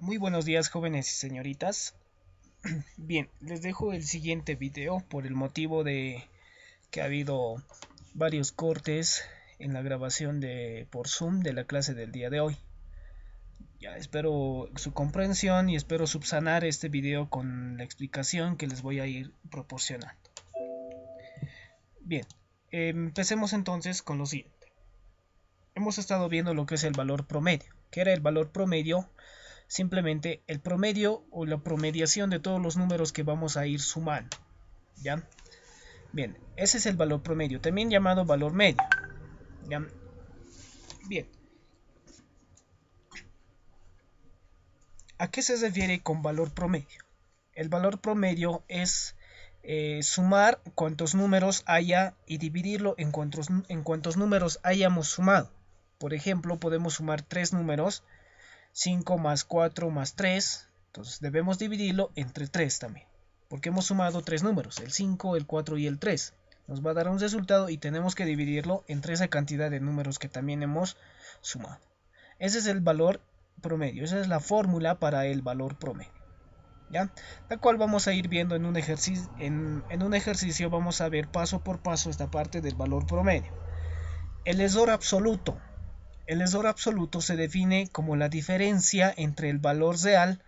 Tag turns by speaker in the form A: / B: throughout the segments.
A: Muy buenos días, jóvenes y señoritas. Bien, les dejo el siguiente video por el motivo de que ha habido varios cortes en la grabación por Zoom de la clase del día de hoy. Ya espero su comprensión y espero subsanar este video con la explicación que les voy a ir proporcionando. Bien, empecemos entonces con lo siguiente. Hemos estado viendo lo que es el valor promedio. ¿Qué era el valor promedio? Simplemente el promedio o la promediación de todos los números que vamos a ir sumando. ¿Ya? Bien, ese es el valor promedio, también llamado valor medio. ¿Ya? Bien. ¿A qué se refiere con valor promedio? El valor promedio es sumar cuantos números haya y dividirlo en cuantos números hayamos sumado. Por ejemplo, podemos sumar tres números, 5 más 4 más 3, entonces debemos dividirlo entre 3 también, porque hemos sumado tres números, el 5, el 4 y el 3. Nos va a dar un resultado y tenemos que dividirlo entre esa cantidad de números que también hemos sumado. Ese es el valor promedio, esa es la fórmula para el valor promedio. ¿Ya? La cual vamos a ir viendo en un ejercicio. En un ejercicio vamos a ver paso por paso esta parte del valor promedio. El error absoluto. El error absoluto se define como la diferencia entre el valor real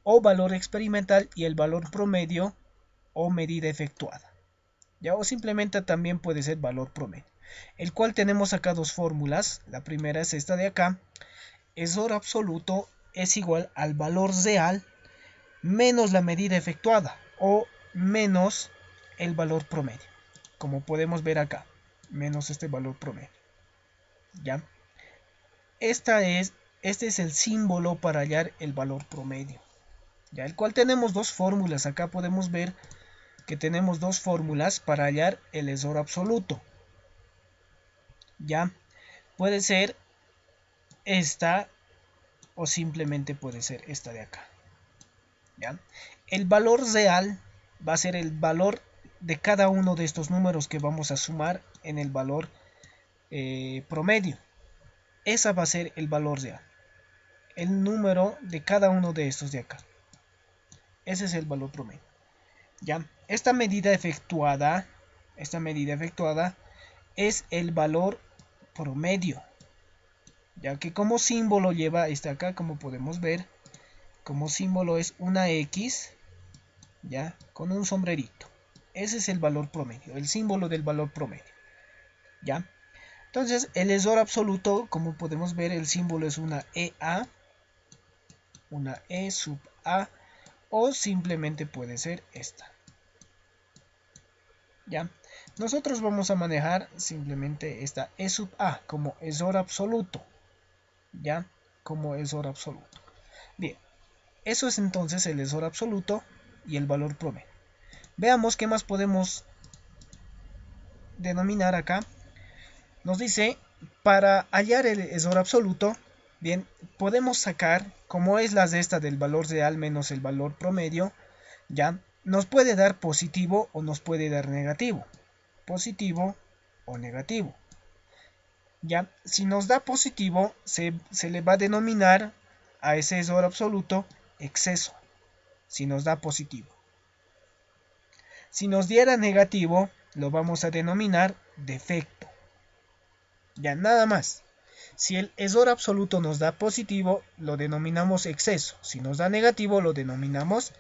A: o valor experimental y el valor promedio o medida efectuada. ¿Ya? O simplemente también puede ser valor promedio. El cual tenemos acá dos fórmulas. La primera es esta de acá. Error absoluto es igual al valor real menos la medida efectuada o menos el valor promedio. Como podemos ver acá. Menos este valor promedio. ¿Ya? Este es el símbolo para hallar el valor promedio, ya el cual tenemos dos fórmulas. Acá podemos ver que tenemos dos fórmulas para hallar el error absoluto. Ya puede ser esta o simplemente puede ser esta de acá. ¿Ya? El valor real va a ser el valor de cada uno de estos números que vamos a sumar en el valor promedio. Esa va a ser el valor real, el número de cada uno de estos de acá. Ese es el valor promedio. ¿Ya? Esta medida efectuada es el valor promedio, ya que como símbolo lleva este acá, como podemos ver, como símbolo es una X, ya, con un sombrerito. Ese es el valor promedio, el símbolo del valor promedio. ¿Ya? Entonces, el error absoluto, como podemos ver, el símbolo es una EA, una E sub A, o simplemente puede ser esta. ¿Ya? Nosotros vamos a manejar simplemente esta E sub A como error absoluto. ¿Ya? Como error absoluto. Bien, eso es entonces el error absoluto y el valor promedio. Veamos qué más podemos denominar acá. Nos dice, para hallar el error absoluto, bien, podemos sacar, como es la esta del valor real menos el valor promedio, ya, nos puede dar positivo o nos puede dar negativo. Positivo o negativo. Ya, si nos da positivo, se le va a denominar a ese error absoluto exceso. Si nos da positivo. Si nos diera negativo, lo vamos a denominar defecto. Ya, nada más. Si el error absoluto nos da positivo, lo denominamos exceso. Si nos da negativo, lo denominamos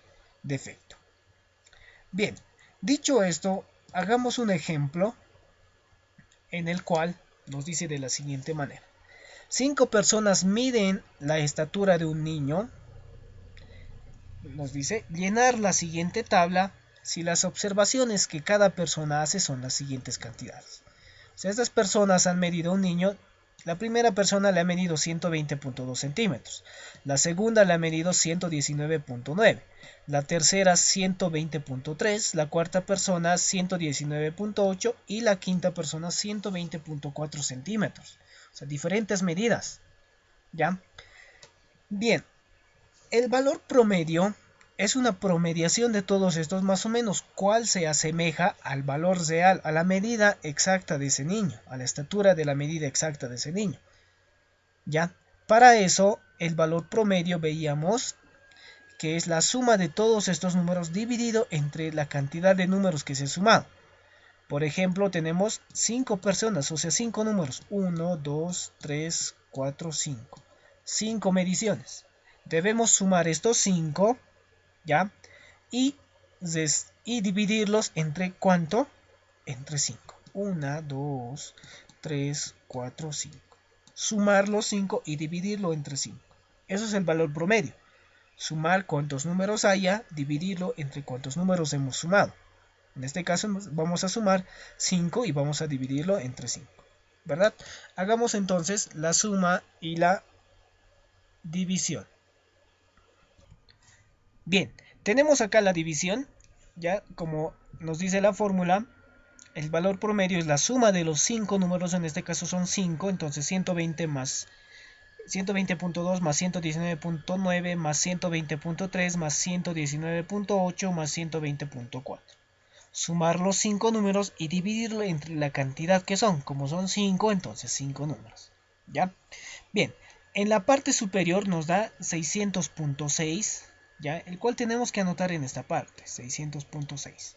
A: defecto. Bien, dicho esto, hagamos un ejemplo en el cual nos dice de la siguiente manera. 5 personas miden la estatura de un niño. Nos dice llenar la siguiente tabla si las observaciones que cada persona hace son las siguientes cantidades. O sea, estas personas han medido a un niño. La primera persona le ha medido 120.2 centímetros. La segunda le ha medido 119.9. La tercera 120.3. La cuarta persona 119.8. Y la quinta persona 120.4 centímetros. O sea, diferentes medidas. ¿Ya? Bien. El valor promedio es una promediación de todos estos más o menos, cuál se asemeja al valor real, a la medida exacta de ese niño, a la estatura de la medida exacta de ese niño. ¿Ya? Para eso, el valor promedio veíamos que es la suma de todos estos números dividido entre la cantidad de números que se ha sumado. Por ejemplo, tenemos 5 personas, o sea, 5 números. 1, 2, 3, 4, 5. 5 mediciones. Debemos sumar estos 5, ¿ya? Y dividirlos entre ¿cuánto? Entre 5. 1, 2, 3, 4, 5. Sumar los 5 y dividirlo entre 5. Eso es el valor promedio. Sumar cuántos números haya, dividirlo entre cuántos números hemos sumado. En este caso vamos a sumar 5 y vamos a dividirlo entre 5, ¿verdad? Hagamos entonces la suma y la división. Bien, tenemos acá la división, ya como nos dice la fórmula, el valor promedio es la suma de los 5 números, en este caso son 5, entonces 120 más 120.2 más 119.9 más 120.3 más 119.8 más 120.4. Sumar los 5 números y dividirlo entre la cantidad que son. Como son 5, entonces 5 números. ¿Ya? Bien, en la parte superior nos da 600.6, ¿ya? El cual tenemos que anotar en esta parte, 600.6.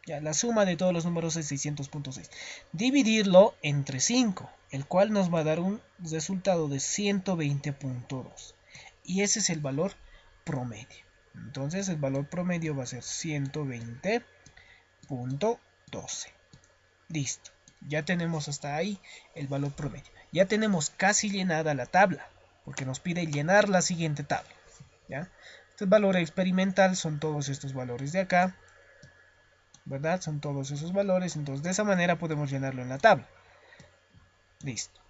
A: Ya, la suma de todos los números es 600.6. Dividirlo entre 5, el cual nos va a dar un resultado de 120.2. Y ese es el valor promedio. Entonces el valor promedio va a ser 120.12. Listo. Ya tenemos hasta ahí el valor promedio. Ya tenemos casi llenada la tabla, porque nos pide llenar la siguiente tabla. ¿Ya? Este valor experimental son todos estos valores de acá, ¿verdad? Son todos esos valores, entonces de esa manera podemos llenarlo en la tabla. Listo.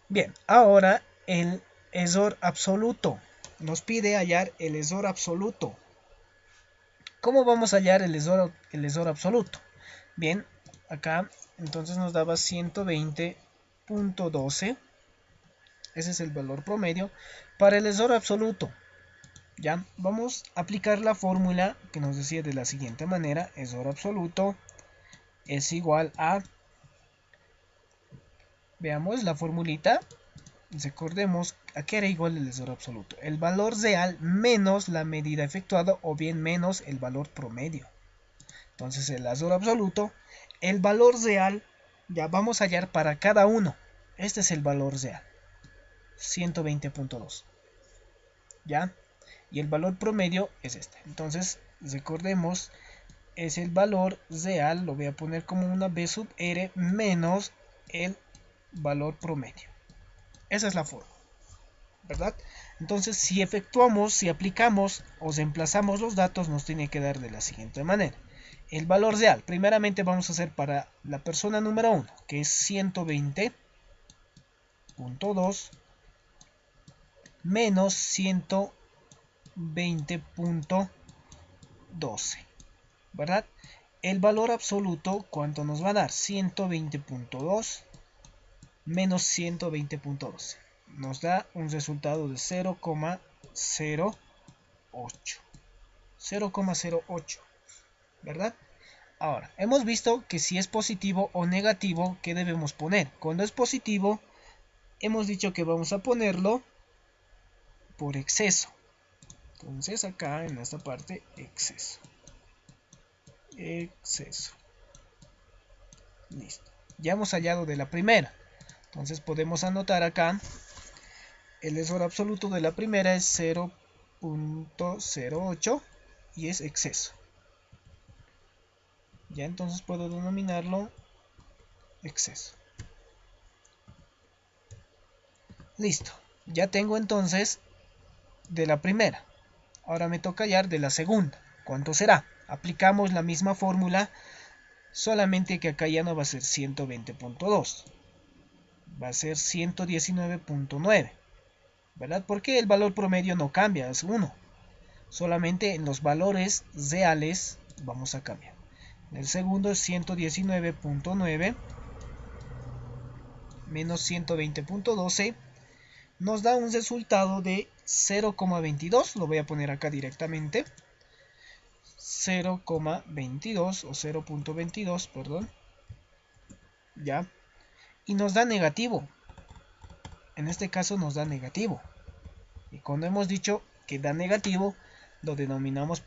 A: Bien, ahora el ESOR absoluto. Nos pide hallar el ESOR absoluto. ¿Cómo vamos a hallar el ESOR absoluto? Bien, acá entonces nos daba 120.12. Ese es el valor promedio para el ESOR absoluto. Ya, vamos a aplicar la fórmula que nos decía de la siguiente manera: ESOR absoluto es igual a, veamos la formulita, recordemos a qué era igual el ESOR absoluto: el valor real menos la medida efectuada, o bien menos el valor promedio. Entonces el ESOR absoluto, el valor real, ya vamos a hallar para cada uno. Este es el valor real, 120.2, ¿ya? Y el valor promedio es este. Entonces recordemos, es el valor real, lo voy a poner como una B sub R, menos el valor promedio. Esa es la forma, ¿verdad? Entonces si efectuamos, si aplicamos o reemplazamos los datos, nos tiene que dar de la siguiente manera: el valor real, primeramente vamos a hacer para la persona número 1, que es 120.2 menos 120.12, ¿verdad? El valor absoluto, ¿cuánto nos va a dar? 120.2 menos 120.12. Nos da un resultado de 0,08. 0,08, ¿verdad? Ahora, hemos visto que si es positivo o negativo, ¿qué debemos poner? Cuando es positivo, hemos dicho que vamos a ponerlo por exceso. Entonces acá en esta parte, exceso. Exceso. Listo. Ya hemos hallado de la primera. Entonces podemos anotar acá, el ESOR absoluto de la primera es 0.08 y es exceso. Ya entonces puedo denominarlo exceso. Listo. Ya tengo entonces de la primera. Ahora me toca hallar de la segunda. ¿Cuánto será? Aplicamos la misma fórmula, solamente que acá ya no va a ser 120.2. Va a ser 119.9. ¿Verdad? Porque el valor promedio no cambia, es 1. Solamente en los valores reales vamos a cambiar. El segundo es 119.9 menos 120.12. Nos da un resultado de 0,22. Lo voy a poner acá directamente. 0,22 o 0.22, perdón. Ya. Y nos da negativo. En este caso nos da negativo. Y cuando hemos dicho que da negativo lo denominamos